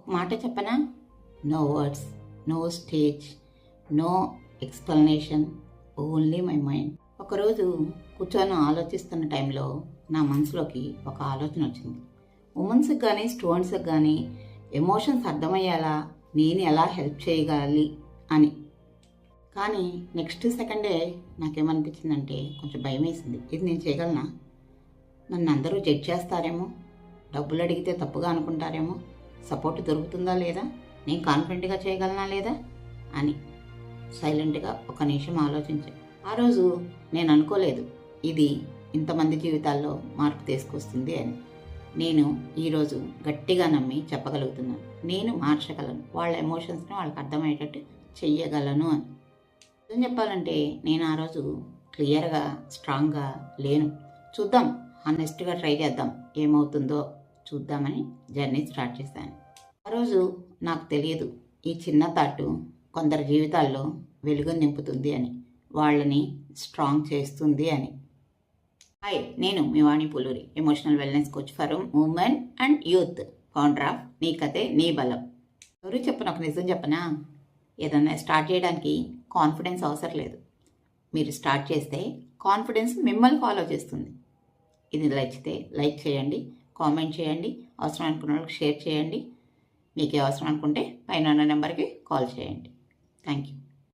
ఒక మాట చెప్పనా? No words, no stage, no explanation, only my mind. ఒకరోజు కూర్చొని ఆలోచిస్తున్న టైంలో నా మనసులోకి ఒక ఆలోచన వచ్చింది. ఉమెన్స్కి కానీ స్టూడెంట్స్కి కానీ ఎమోషన్స్ అర్థమయ్యేలా నేను ఎలా హెల్ప్ చేయగలి అని. కానీ నెక్స్ట్ సెకండే నాకేమనిపించిందంటే కొంచెం భయం వేసింది. ఇది నేను చేయగలనా? నన్ను అందరూ జడ్జ్ చేస్తారేమో, డబ్బులు అడిగితే తప్పుగా అనుకుంటారేమో, సపోర్ట్ దొరుకుతుందా లేదా, నేను కాన్ఫిడెంట్గా చేయగలనా లేదా అని సైలెంట్గా ఒక నిమిషం ఆలోచించాను. ఆ రోజు నేను అనుకోలేదు ఇది ఇంతమంది జీవితాల్లో మార్పు తీసుకొస్తుంది అని. నేను ఈరోజు గట్టిగా నమ్మి చెప్పగలుగుతున్నాను, నేను మార్చగలను, వాళ్ళ ఎమోషన్స్ని వాళ్ళకి అర్థమయ్యేటట్టు చెయ్యగలను అని. నిజం చెప్పాలంటే నేను ఆ రోజు క్లియర్గా స్ట్రాంగ్గా లేను. చూద్దాం, హానెస్ట్గా ట్రై చేద్దాం, ఏమవుతుందో చూద్దామని జర్నీ స్టార్ట్ చేశాను. ఆ రోజు నాకు తెలియదు ఈ చిన్న థాట్ కొందరి జీవితాల్లో వెలుగు నింపుతుంది అని, వాళ్ళని స్ట్రాంగ్ చేస్తుంది అని. హాయ్, నేను మీ Vani Pulluri, emotional wellness coach for women and youth, founder of నీ కథే నీ బలం. ఎవరు చెప్పను, ఒక నిజం చెప్పనా? ఏదన్నా స్టార్ట్ చేయడానికి కాన్ఫిడెన్స్ అవసరం లేదు. మీరు స్టార్ట్ చేస్తే కాన్ఫిడెన్స్ మిమ్మల్ని ఫాలో చేస్తుంది. ఇది నచ్చితే లైక్ చేయండి, కామెంట్ చేయండి, అవసరం అనుకున్న వాళ్ళకి షేర్ చేయండి. మీకే అవసరం అనుకుంటే పైన ఉన్న నెంబర్కి కాల్ చేయండి. Thank you.